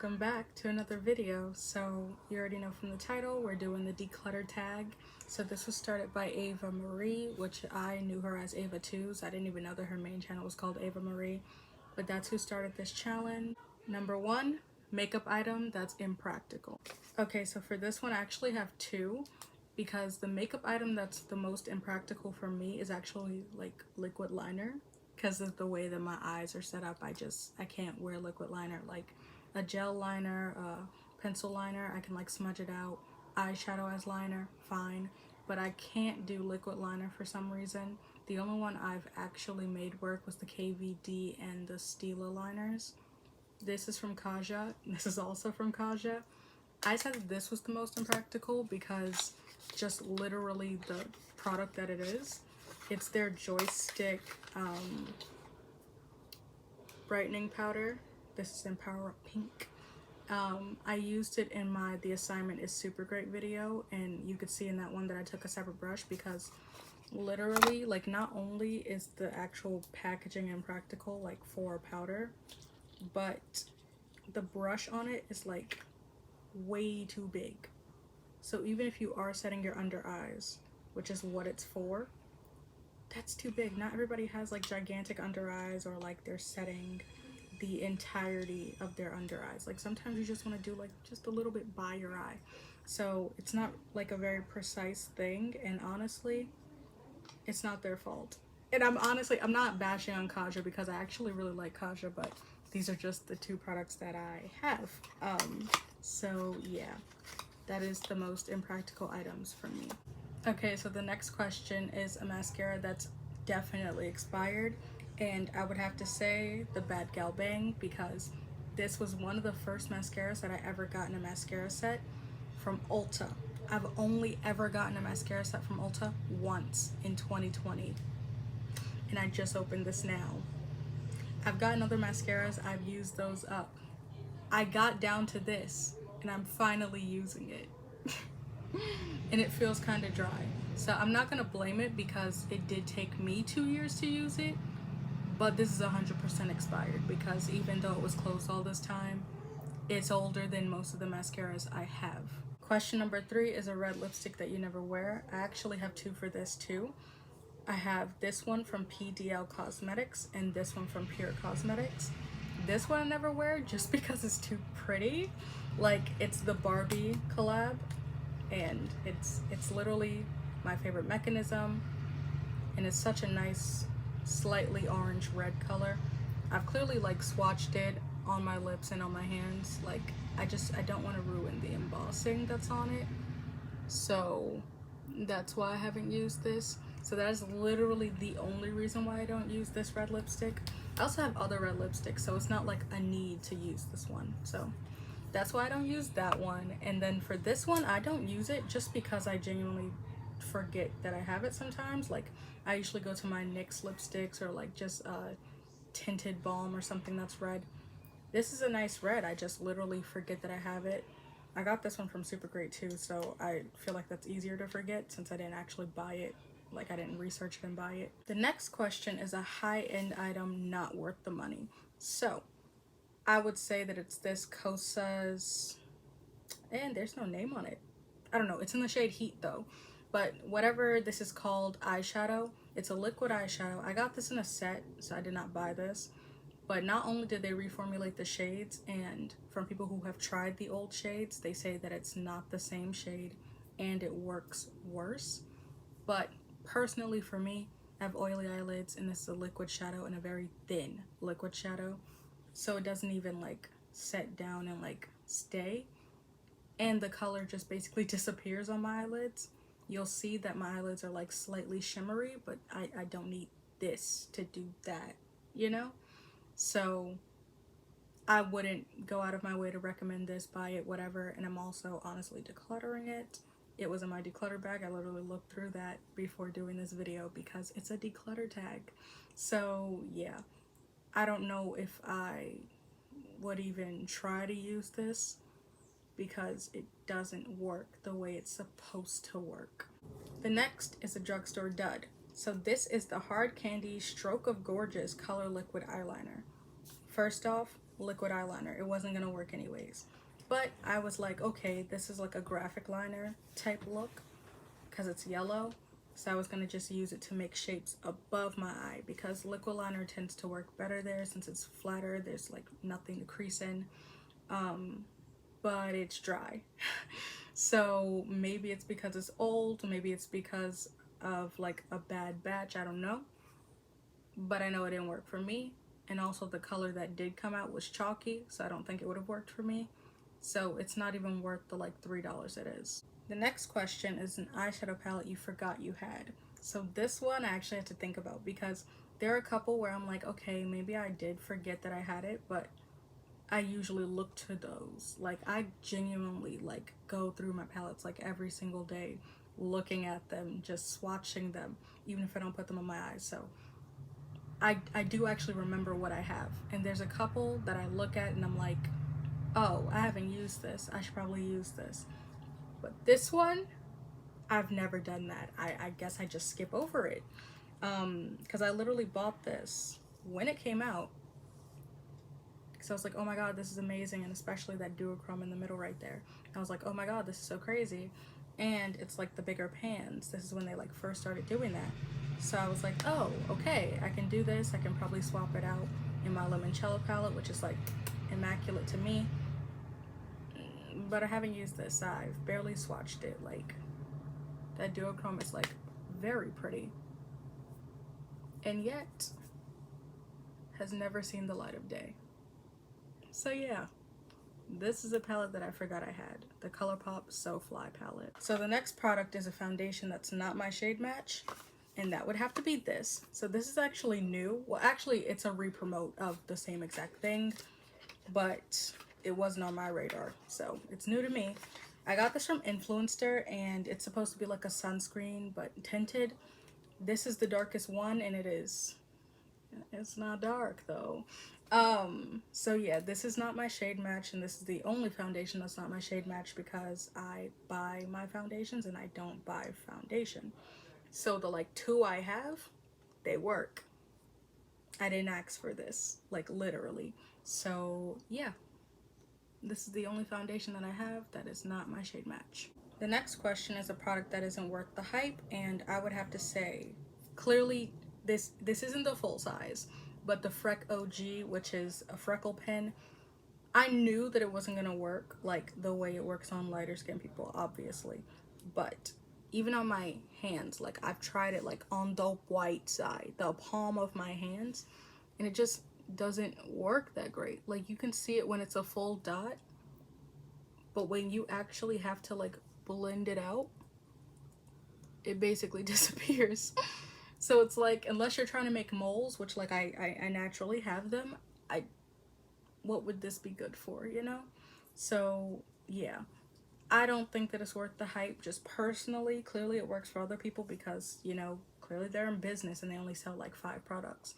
welcome back to another video. So you already know from the title, we're doing the Declutter Tag. So this was started by Ava Marie, which I knew her as Ava too, so I didn't even know that her main channel was called Ava Marie, but that's who started this challenge. Number one, makeup item that's impractical. Okay, so for this one I actually have two, because the makeup item that's the most impractical for me is actually like liquid liner. Because of the way that my eyes are set up, I can't wear liquid liner. Like a gel liner, a pencil liner, I can like smudge it out. Eyeshadow as liner, fine. But I can't do liquid liner for some reason. The only one I've actually made work was the KVD and the Stila liners. This is from Kaja. This is also from Kaja. I said that this was the most impractical because just literally the product that it is. It's their joystick brightening powder. This is in Power Up Pink. I used it in my The Assignment is Supergreat video, and you could see in that one that I took a separate brush because literally, like, not only is the actual packaging impractical, like for powder, but the brush on it is like way too big. So even if you are setting your under eyes, which is what it's for, that's too big. Not everybody has like gigantic under eyes, or like they're setting the entirety of their under eyes. Like sometimes you just want to do like just a little bit by your eye. So it's not like a very precise thing, and honestly, it's not their fault. And I'm not bashing on Kaja because I actually really like Kaja, but these are just the two products that I have. So yeah, that is the most impractical items for me. Okay, so the next question is a mascara that's definitely expired, and I would have to say the Bad Gal Bang, because this was one of the first mascaras that I ever got in a mascara set from Ulta. I've only ever gotten a mascara set from Ulta once in 2020, and I just opened this now. I've gotten other mascaras, I've used those up. I got down to this, and I'm finally using it. And it feels kind of dry. So I'm not gonna blame it because it did take me 2 years to use it, but this is 100% expired because even though it was closed all this time, it's older than most of the mascaras I have. Question number 3 is a red lipstick that you never wear. I actually have two for this too. I have this one from PDL Cosmetics and this one from Pure Cosmetics. This one I never wear just because it's too pretty. Like, it's the Barbie collab, and it's literally my favorite mechanism, and it's such a nice slightly orange red color. I've clearly like swatched it on my lips and on my hands. Like, I don't want to ruin the embossing that's on it, so that's why I haven't used this. So that is literally the only reason why I don't use this red lipstick. I also have other red lipsticks, so it's not like a need to use this one, so that's why I don't use that one. And then for this one, I don't use it just because I genuinely forget that I have it sometimes. Like, I usually go to my NYX lipsticks or like just a tinted balm or something that's red. This is a nice red, I just literally forget that I have it. I got this one from Supergreat too, so I feel like that's easier to forget since I didn't actually buy it. Like, I didn't research it and buy it. The next question is a high-end item not worth the money. So I would say that it's this Kosas, and there's no name on it. I don't know, it's in the shade Heat though. But whatever this is called, eyeshadow, it's a liquid eyeshadow. I got this in a set, so I did not buy this. But not only did they reformulate the shades, and from people who have tried the old shades, they say that it's not the same shade and it works worse. But personally for me, I have oily eyelids, and this is a liquid shadow, and a very thin liquid shadow. So it doesn't even like set down and like stay, and the color just basically disappears on my eyelids. You'll see that my eyelids are like slightly shimmery, but I don't need this to do that, you know? So I wouldn't go out of my way to recommend this, buy it, whatever. And I'm also honestly decluttering it. It was in my declutter bag. I literally looked through that before doing this video because it's a declutter tag. So yeah, I don't know if I would even try to use this because it doesn't work the way it's supposed to work. The next is a drugstore dud. So this is the Hard Candy Stroke of Gorgeous Color Liquid Eyeliner. First off, liquid eyeliner. It wasn't gonna work anyways. But I was like, okay, this is like a graphic liner type look because it's yellow. So I was gonna just use it to make shapes above my eye because liquid liner tends to work better there since it's flatter. There's like nothing to crease in, but it's dry. So maybe it's because it's old, maybe it's because of like a bad batch, I don't know. But I know it didn't work for me. And also the color that did come out was chalky, so I don't think it would have worked for me. So it's not even worth the like $3 it is. The next question is an eyeshadow palette you forgot you had. So this one I actually had to think about because there are a couple where I'm like, okay, maybe I did forget that I had it, but I usually look to those. Like I genuinely like go through my palettes like every single day, looking at them, just swatching them, even if I don't put them on my eyes. So I do actually remember what I have. And there's a couple that I look at and I'm like, oh, I haven't used this. I should probably use this. But this one, I've never done that. I guess I just skip over it. Because I literally bought this when it came out. So I was like, oh my god, this is amazing. And especially that duochrome in the middle right there. I was like, oh my god, this is so crazy. And it's like the bigger pans. This is when they like first started doing that. So I was like, oh, okay, I can do this. I can probably swap it out in my limoncello palette, which is like immaculate to me. But I haven't used this. I've barely swatched it. Like that duochrome is like very pretty. And yet has never seen the light of day. So yeah, this is a palette that I forgot I had. The ColourPop So Fly palette. So the next product is a foundation that's not my shade match. And that would have to be this. So this is actually new. Well, actually, it's a re-promote of the same exact thing. But it wasn't on my radar. So it's new to me. I got this from Influencer. And it's supposed to be like a sunscreen, but tinted. This is the darkest one. And it's not dark, though. So yeah, this is not my shade match, and this is the only foundation that's not my shade match because I buy my foundations and I don't buy foundation. So the like two I have, they work. I didn't ask for this, like literally. So yeah, this is the only foundation that I have that is not my shade match. The next question is a product that isn't worth the hype, and I would have to say, clearly this isn't the full size. But the Freck OG, which is a freckle pen, I knew that it wasn't gonna work like the way it works on lighter skin people, obviously. But even on my hands, like I've tried it like on the white side, the palm of my hands, and it just doesn't work that great. Like you can see it when it's a full dot, but when you actually have to like blend it out, it basically disappears. So it's like, unless you're trying to make moles, which like I naturally have them, what would this be good for, you know? So yeah, I don't think that it's worth the hype. Just personally, clearly it works for other people because, you know, clearly they're in business and they only sell like 5 products.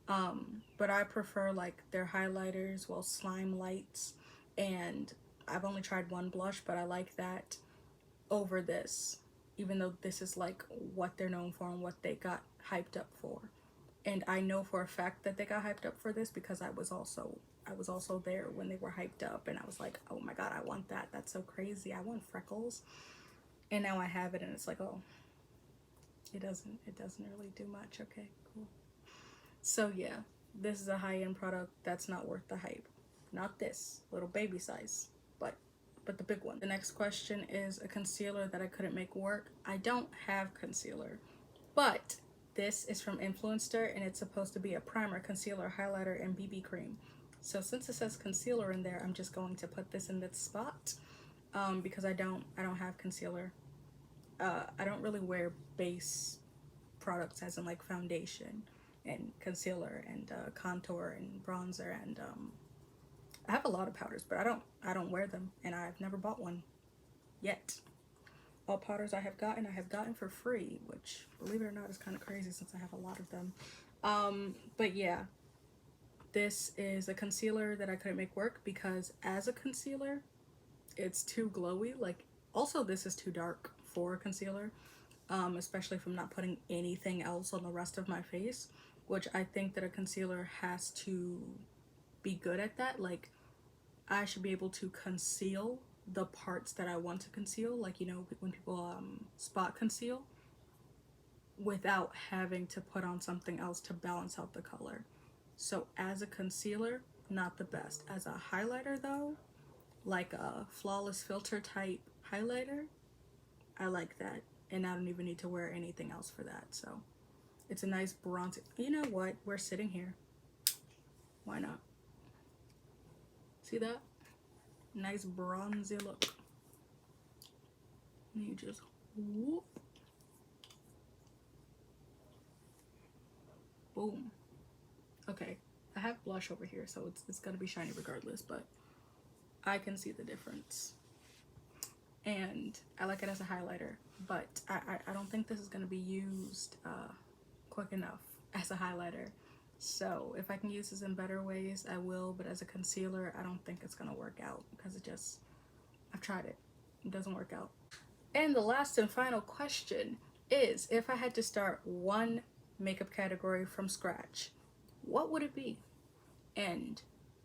But I prefer like their highlighters, well, slime lights, and I've only tried one blush, but I like that over this. Even though this is like what they're known for and what they got hyped up for. And I know for a fact that they got hyped up for this because I was also there when they were hyped up, and I was like, oh my god, I want that. That's so crazy. I want freckles. And now I have it and it's like, oh, it doesn't really do much. Okay, cool. So yeah, this is a high-end product that's not worth the hype. Not this little baby size, but the big one. The next question is a concealer that I couldn't make work. I don't have concealer, but this is from Influencer and it's supposed to be a primer, concealer, highlighter, and BB cream. So since it says concealer in there, I'm just going to put this in this spot because I don't have concealer. I don't really wear base products as in like foundation and concealer and contour and bronzer and I have a lot of powders, but I don't wear them, and I've never bought one yet. All powders I have gotten for free, which, believe it or not, is kind of crazy since I have a lot of them. But yeah, this is a concealer that I couldn't make work because as a concealer, it's too glowy. Like, also this is too dark for a concealer, especially if I'm not putting anything else on the rest of my face, which I think that a concealer has to be good at that. Like, I should be able to conceal the parts that I want to conceal, like, you know, when people spot conceal, without having to put on something else to balance out the color. So as a concealer, not the best. As a highlighter though, like a flawless filter type highlighter, I like that, and I don't even need to wear anything else for that. So it's a nice bronzy. You know what, we're sitting here, why not? See that? Nice bronzy look. And you just whoop. Boom. Okay, I have blush over here, so it's gonna be shiny regardless, but I can see the difference. And I like it as a highlighter, but I don't think this is gonna be used quick enough as a highlighter. So if I can use this in better ways, I will, but as a concealer, I don't think it's gonna work out because I've tried it. It doesn't work out. And the last and final question is, if I had to start one makeup category from scratch, what would it be? And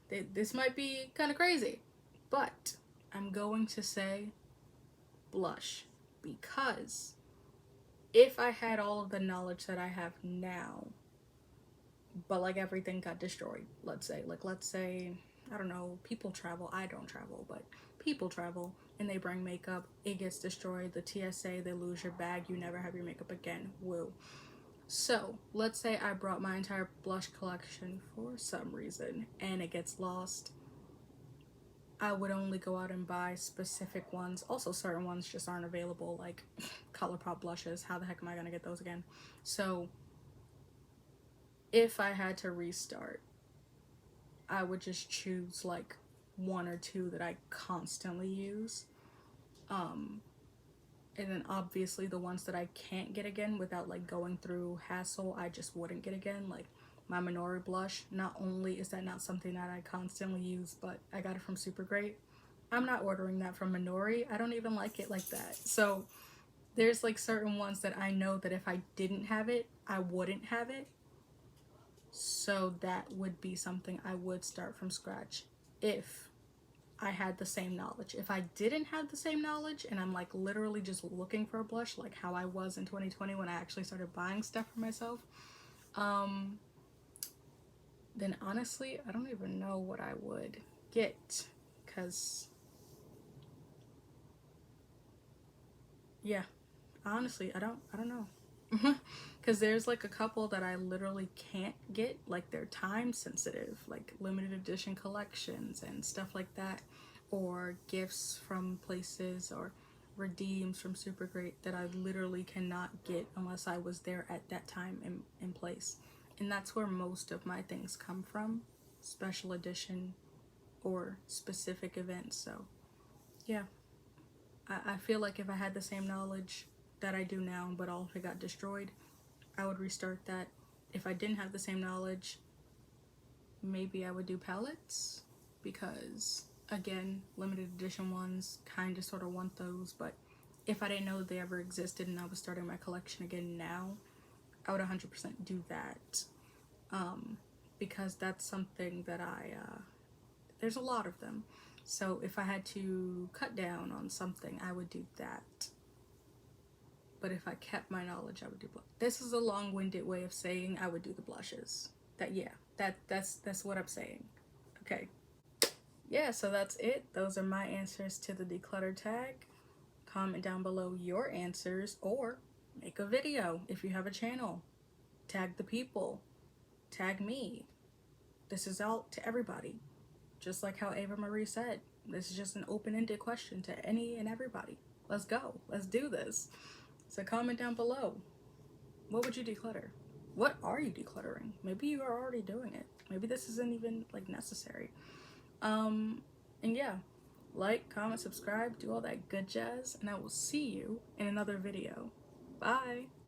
this might be kind of crazy, but I'm going to say blush, because if I had all of the knowledge that I have now, but like everything got destroyed, let's say, I don't know, people travel, I don't travel, but people travel and they bring makeup, it gets destroyed, the TSA, they lose your bag, you never have your makeup again, woo. So let's say I brought my entire blush collection for some reason and it gets lost. I would only go out and buy specific ones. Also, certain ones just aren't available, like ColourPop blushes. How the heck am I gonna get those again? So if I had to restart, I would just choose like one or two that I constantly use. And then obviously the ones that I can't get again without like going through hassle, I just wouldn't get again. Like my Minori blush, not only is that not something that I constantly use, but I got it from Supergreat. I'm not ordering that from Minori. I don't even like it like that. So there's like certain ones that I know that if I didn't have it, I wouldn't have it. So that would be something I would start from scratch if I had the same knowledge. If I didn't have the same knowledge and I'm like literally just looking for a blush, like how I was in 2020 when I actually started buying stuff for myself, then honestly, I don't even know what I would get, because yeah, honestly, I don't know. Because there's like a couple that I literally can't get, like they're time sensitive, like limited edition collections and stuff like that, or gifts from places or redeems from Supergreat that I literally cannot get unless I was there at that time in place. And that's where most of my things come from, special edition or specific events. So yeah, I feel like if I had the same knowledge that I do now, but all of it got destroyed, I would restart that. If I didn't have the same knowledge, maybe I would do palettes, because again, limited edition ones, kind of sort of want those. But if I didn't know they ever existed and I was starting my collection again now, I would 100% do that, because that's something that there's a lot of them. So if I had to cut down on something, I would do that. But if I kept my knowledge, I would do blush. This is a long-winded way of saying I would do the blushes. That's what I'm saying. Okay. Yeah, so that's it. Those are my answers to the declutter tag. Comment down below your answers, or make a video if you have a channel. Tag the people. Tag me. This is out to everybody. Just like how Ava Marie said, this is just an open-ended question to any and everybody. Let's go. Let's do this. So comment down below. What would you declutter? What are you decluttering? Maybe you are already doing it. Maybe this isn't even like necessary. And yeah, like, comment, subscribe, do all that good jazz, and I will see you in another video. Bye.